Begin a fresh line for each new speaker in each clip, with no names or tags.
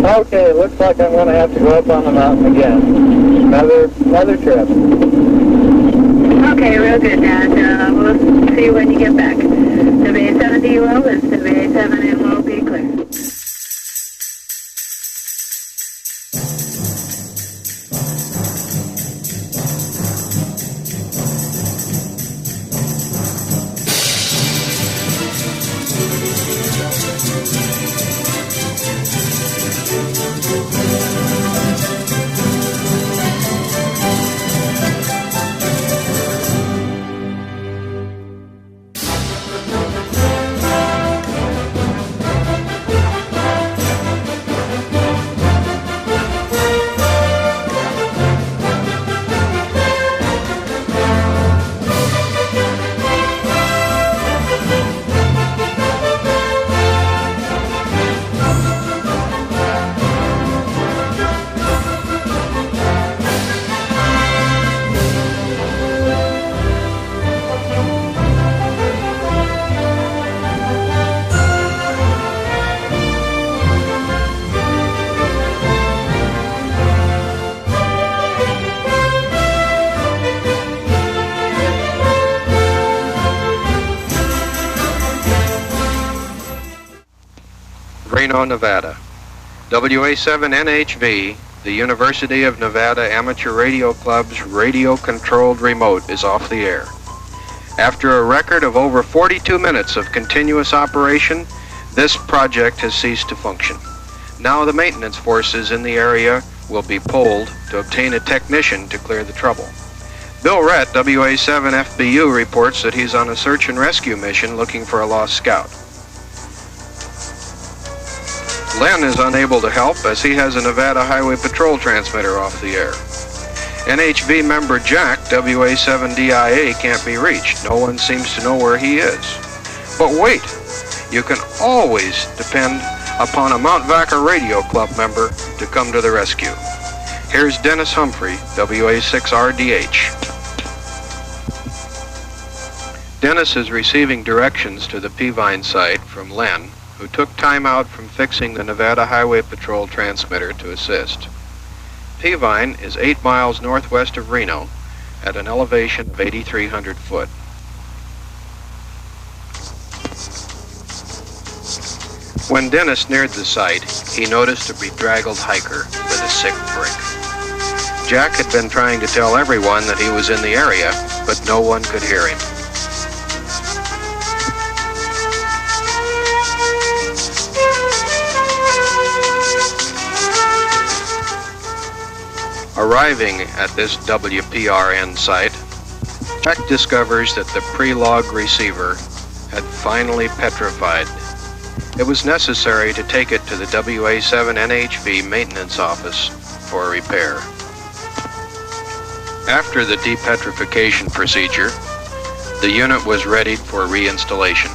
Okay, looks like I'm going to have to go up on the mountain again. Another trip.
Okay, real good, Dad. We'll see you when you get back. WA-70 low is WA-7 low, be clear.
Reno, Nevada. WA7NHV, the University of Nevada Amateur Radio Club's radio-controlled remote is off the air. After a record of over 42 minutes of continuous operation, this project has ceased to function. Now the maintenance forces in the area will be polled to obtain a technician to clear the trouble. Bill Rett, WA7FBU, reports that he's on a search and rescue mission looking for a lost scout. Len is unable to help as he has a Nevada Highway Patrol transmitter off the air. NHV member Jack, WA7DIA, can't be reached. No one seems to know where he is. But wait, you can always depend upon a Mount Vaca Radio Club member to come to the rescue. Here's Dennis Humphrey, WA6RDH. Dennis is receiving directions to the Peavine site from Len, who took time out from fixing the Nevada Highway Patrol transmitter to assist. Peavine is 8 miles northwest of Reno at an elevation of 8,300 foot. When Dennis neared the site, he noticed a bedraggled hiker with a sick brick. Jack had been trying to tell everyone that he was in the area, but no one could hear him. Arriving at this WPRN site, Jack discovers that the pre-log receiver had finally petrified. It was necessary to take it to the WA7NHV maintenance office for repair. After the depetrification procedure, the unit was readied for reinstallation.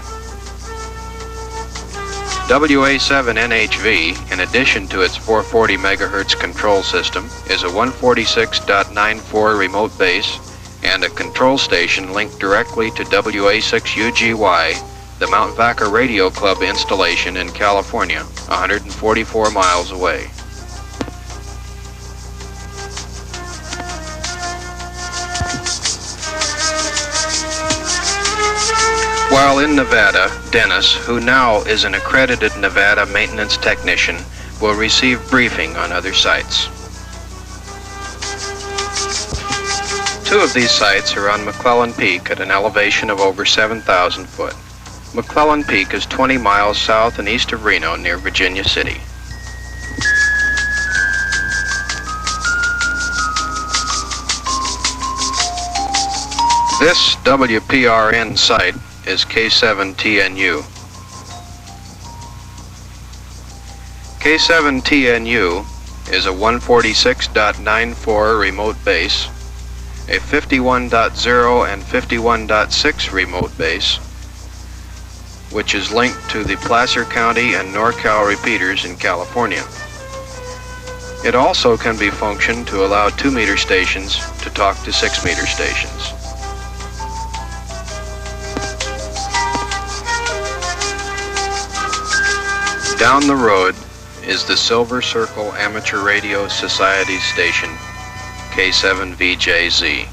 WA7NHV, in addition to its 440 MHz control system, is a 146.94 remote base and a control station linked directly to WA6UGY, the Mount Vaca Radio Club installation in California, 144 miles away. While in Nevada, Dennis, who now is an accredited Nevada maintenance technician, will receive briefing on other sites. Two of these sites are on McClellan Peak at an elevation of over 7,000 foot. McClellan Peak is 20 miles south and east of Reno near Virginia City. This WPRN site is K7TNU. K7TNU is a 146.94 remote base, a 51.0 and 51.6 remote base, which is linked to the Placer County and NorCal repeaters in California. It also can be functioned to allow 2-meter stations to talk to 6-meter stations. Down the road is the Silver Circle Amateur Radio Society station, K7VJZ.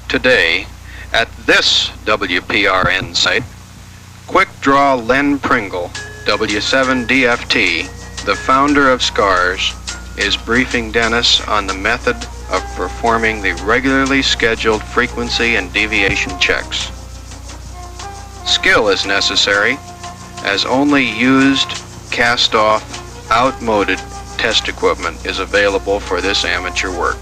Today, at this WPRN site, Quick Draw Len Pringle, W7DFT, the founder of SCARS, is briefing Dennis on the method of performing the regularly scheduled frequency and deviation checks. Skill is necessary, as only used, cast-off, outmoded test equipment is available for this amateur work.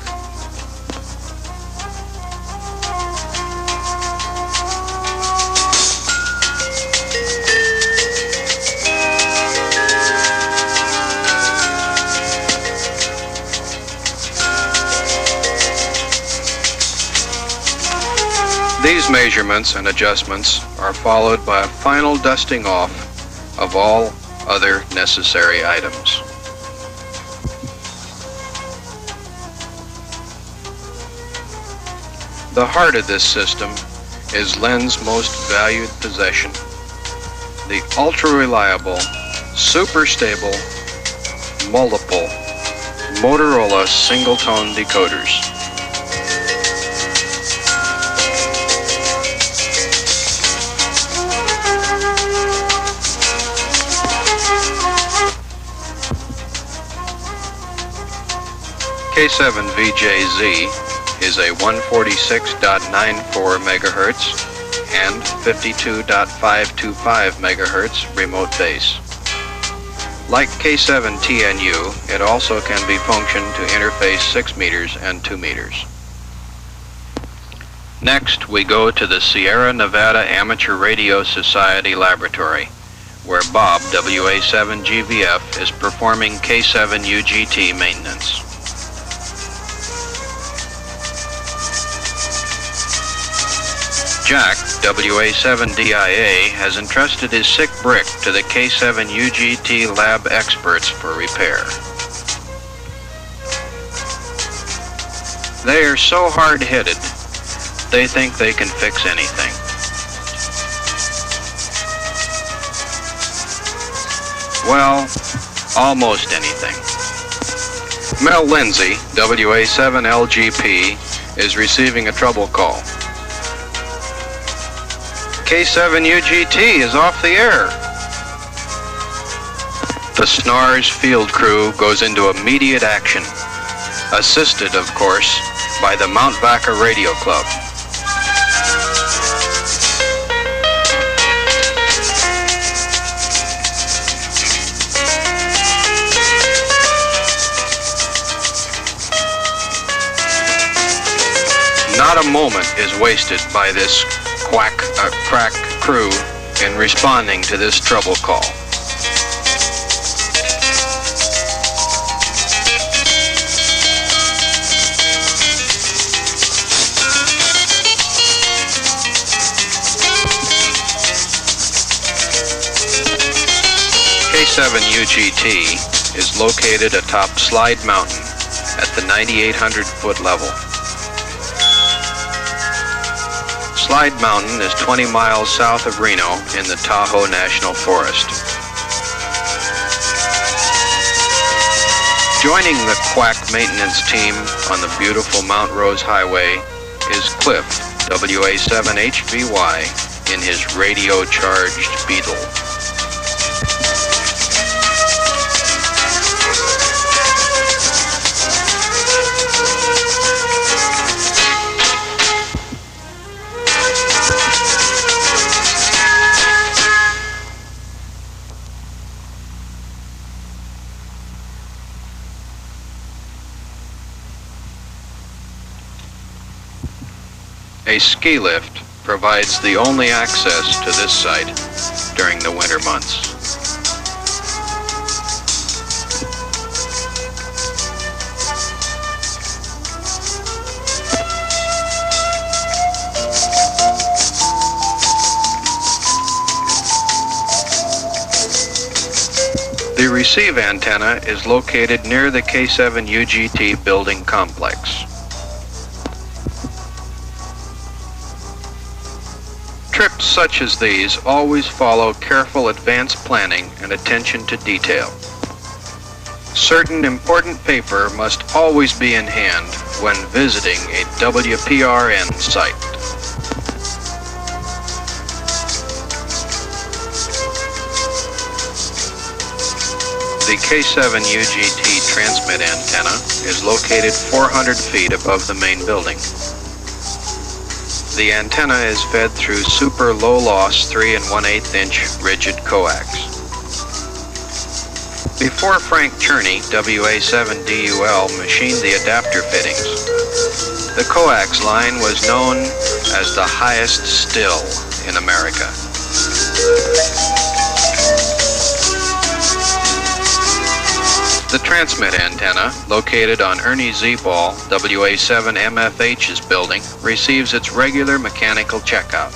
These measurements and adjustments are followed by a final dusting off of all other necessary items. The heart of this system is Len's most valued possession, the ultra-reliable, super-stable, multiple Motorola single-tone decoders. K7VJZ is a 146.94 MHz and 52.525 MHz remote base. Like K7TNU, it also can be functioned to interface 6 meters and 2 meters. Next, we go to the Sierra Nevada Amateur Radio Society Laboratory, where Bob, WA7GVF, is performing K7UGT maintenance. Jack, WA7DIA, has entrusted his sick brick to the K7UGT lab experts for repair. They are so hard-headed, they think they can fix anything. Well, almost anything. Mel Lindsay, WA7LGP, is receiving a trouble call. K7UGT is off the air. The SNARS field crew goes into immediate action, assisted, of course, by the Mount Vaca Radio Club. Not a moment is wasted by this crack crew in responding to this trouble call. K7UGT is located atop Slide Mountain at the 9,800-foot level. Slide Mountain is 20 miles south of Reno in the Tahoe National Forest. Joining the Quack maintenance team on the beautiful Mount Rose Highway is Cliff, WA7HVY, in his radio-charged Beetle. A ski lift provides the only access to this site during the winter months. The receive antenna is located near the K7UGT building complex. Trips such as these always follow careful advanced planning and attention to detail. Certain important paper must always be in hand when visiting a WPRN site. The K7 UGT transmit antenna is located 400 feet above the main building. The antenna is fed through super low loss 3 1/8 inch rigid coax. Before Frank Cherney, WA7DUL, machined the adapter fittings, the coax line was known as the highest still in America. The transmit antenna, located on Ernie Z. Ball, WA7MFH's building, receives its regular mechanical checkout.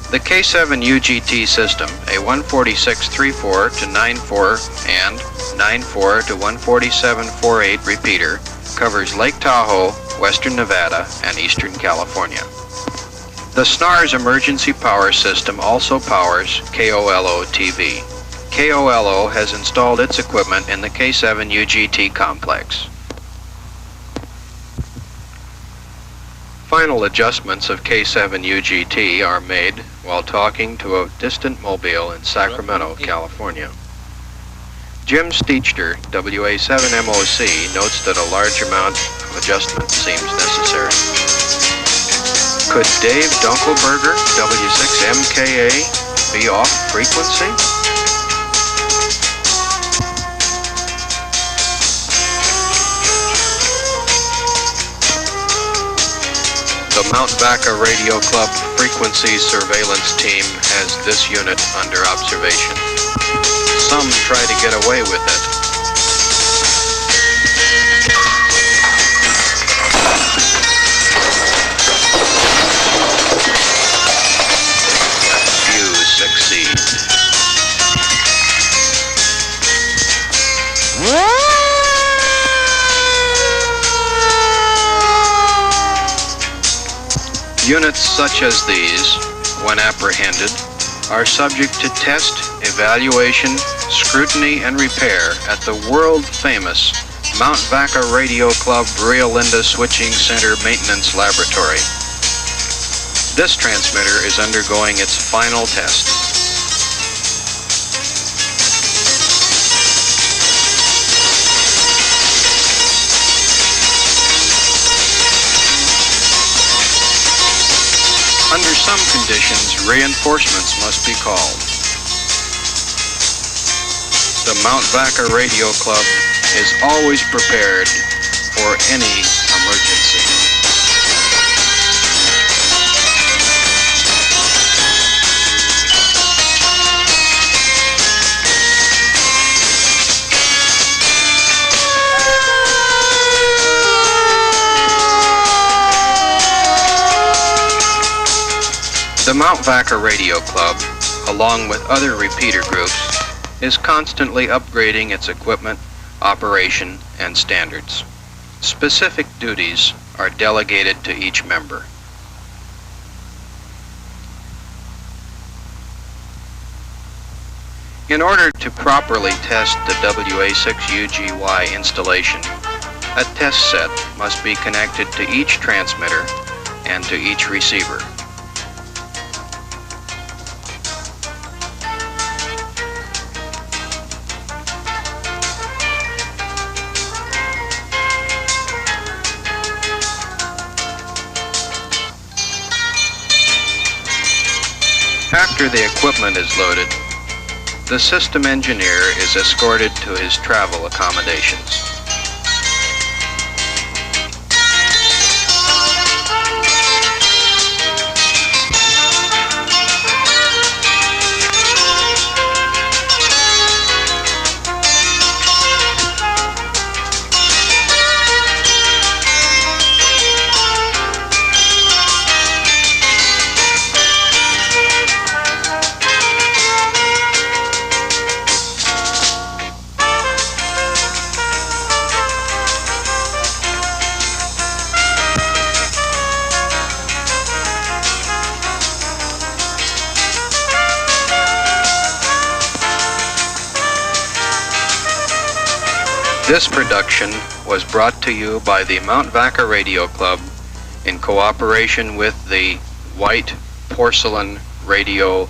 The K7 UGT system, a 146.34 to 94 and 94 to 147.48 repeater, covers Lake Tahoe, western Nevada, and eastern California. The SNARS emergency power system also powers KOLO TV. KOLO has installed its equipment in the K7 UGT complex. Final adjustments of K7 UGT are made while talking to a distant mobile in Sacramento, California. Jim Steechter, WA7MOC, notes that a large amount of adjustment seems necessary. Could Dave Dunkelberger, W6MKA, be off frequency? The Mount Vaca Radio Club frequency surveillance team has this unit under observation. Some try to get away with it. Few succeed. Units such as these, when apprehended, are subject to test, evaluation, scrutiny, and repair at the world-famous Mount Vaca Radio Club Rio Linda Switching Center Maintenance Laboratory. This transmitter is undergoing its final test. Under some conditions, reinforcements must be called. The Mount Vaca Radio Club is always prepared for any emergency. The Mount Vaca Radio Club, along with other repeater groups, is constantly upgrading its equipment, operation, and standards. Specific duties are delegated to each member. In order to properly test the WA6UGY installation, a test set must be connected to each transmitter and to each receiver. After the equipment is loaded, the system engineer is escorted to his travel accommodations. This production was brought to you by the Mount Vaca Radio Club in cooperation with the White Porcelain Radio